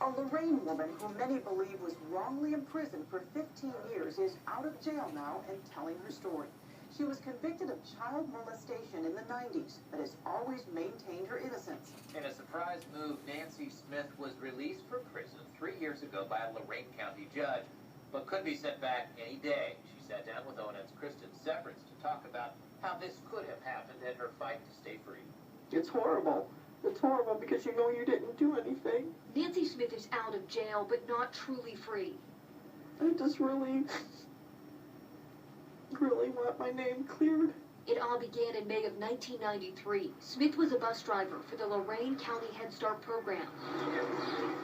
A Lorraine woman who many believe was wrongly imprisoned for 15 years is out of jail now and telling her story. She was convicted of child molestation in the 90s, but has always maintained her innocence. In a surprise move, Nancy Smith was released from prison 3 years ago by a Lorain County judge, but could be sent back any day. She sat down with ONN's Kristen Severance to talk about how this could have happened and her fight to stay free. It's horrible. It's horrible because you know you didn't do anything. Nancy Smith is out of jail, but not truly free. I just really want my name cleared. It all began in May of 1993. Smith was a bus driver for the Lorain County Head Start program.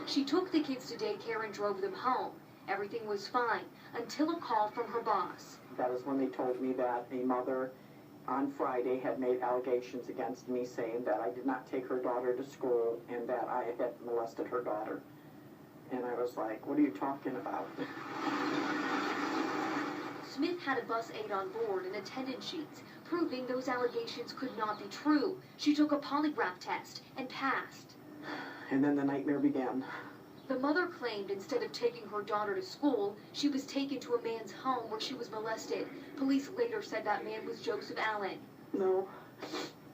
She took the kids to daycare and drove them home. Everything was fine until a call from her boss. That is when they told me that a mother on Friday had made allegations against me saying that I did not take her daughter to school and that I had molested her daughter. And I was like, what are you talking about? Smith had a bus aide on board and attendance sheets proving those allegations could not be true. She took a polygraph test and passed. And then the nightmare began. The mother claimed instead of taking her daughter to school, she was taken to a man's home where she was molested. Police later said that man was Joseph Allen. No,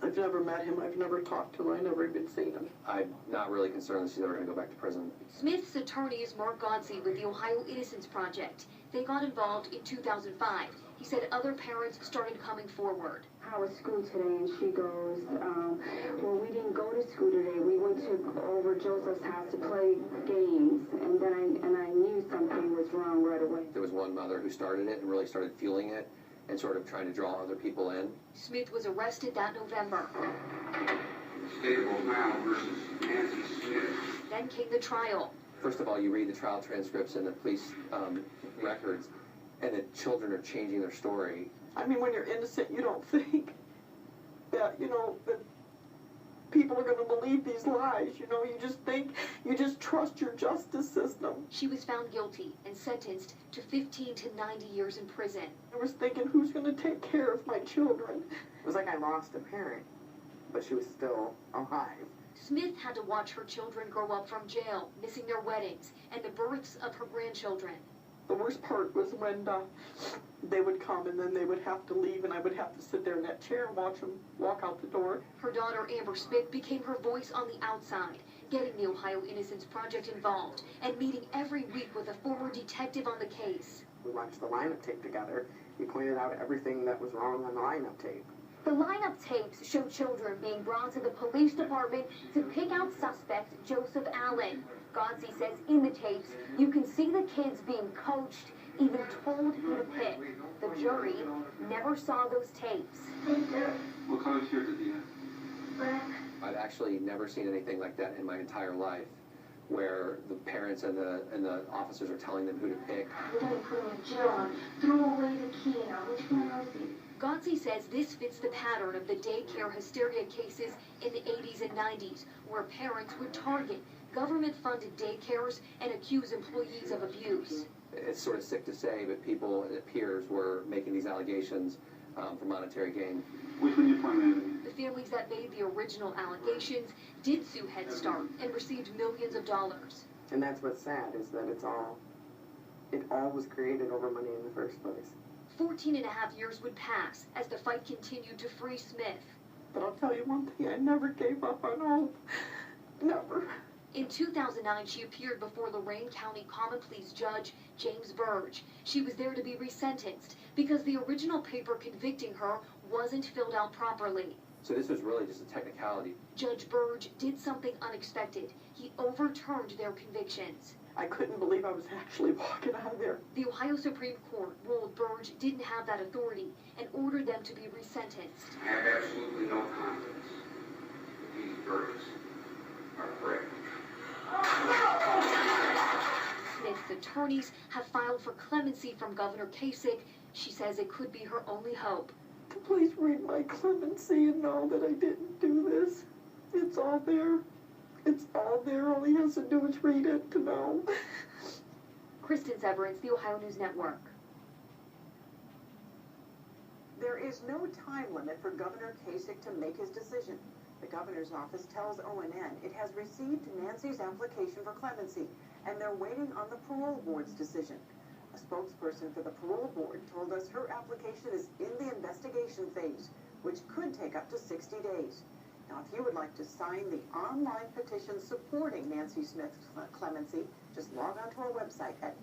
I've never met him. I've never talked to him. I've never even seen him. I'm not really concerned that she's ever going to go back to prison. Smith's attorney is Mark Godsey with the Ohio Innocence Project. They got involved in 2005. He said other parents started coming forward. I was at school today, and she goes, well, we didn't go to school today. We went over Joseph's house to play games, and then I knew something was wrong right away. There was one mother who started it and really started fueling it and sort of trying to draw other people in. Smith was arrested that November. State of Ohio versus Nancy Smith. Then came the trial. First of all, you read the trial transcripts and the police records, and the children are changing their story. I mean, when you're innocent, you don't think that, that people are going to believe these lies. You just think, you just trust your justice system. She was found guilty and sentenced to 15 to 90 years in prison. I was thinking, who's going to take care of my children? It was like I lost a parent, but she was still alive. Smith had to watch her children grow up from jail, missing their weddings and the births of her grandchildren. The worst part was when they would come and then they would have to leave and I would have to sit there in that chair and watch them walk out the door. Her daughter, Amber Smith, became her voice on the outside, getting the Ohio Innocence Project involved and meeting every week with a former detective on the case. We watched the lineup tape together. He pointed out everything that was wrong on the lineup tape. The lineup tapes show children being brought to the police department to pick out suspect Joseph Allen. Godsey says in the tapes, you can see the kids being coached, even told who to pick. The jury never saw those tapes. What color shirt did he have? I've actually never seen anything like that in my entire life, where the parents and the officers are telling them who to pick. We're going to put him in jail. Throw away the key now. Which one was he? Godsey says this fits the pattern of the daycare hysteria cases in the 80s and 90s, where parents would target government-funded daycares and accuse employees of abuse. It's sort of sick to say, but people, it appears, were making these allegations for monetary gain. Which one you pointing The families that made the original allegations did sue Head Start and received millions of dollars. And that's what's sad, is that it all was created over money in the first place. 14 and a half years would pass as the fight continued to free Smith. But I'll tell you one thing, I never gave up on hope. Never. In 2009, she appeared before Lorain County Common Pleas Judge James Burge. She was there to be resentenced because the original paper convicting her wasn't filled out properly. So this was really just a technicality. Judge Burge did something unexpected. He overturned their convictions. I couldn't believe I was actually walking out of there. The Ohio Supreme Court ruled Burge didn't have that authority and ordered them to be resentenced. I have absolutely no confidence that these verdicts are correct. Smith's attorneys have filed for clemency from Governor Kasich. She says it could be her only hope. Please read my clemency and know that I didn't do this. It's all there. It's all there. All he has to do is read it to know. Kristen Severance, the Ohio News Network. There is no time limit for Governor Kasich to make his decision. The governor's office tells ONN it has received Nancy's application for clemency, and they're waiting on the parole board's decision. A spokesperson for the parole board told us her application is in the investigation phase, which could take up to 60 days. Now, if you would like to sign the online petition supporting Nancy Smith's clemency, just log on to our website at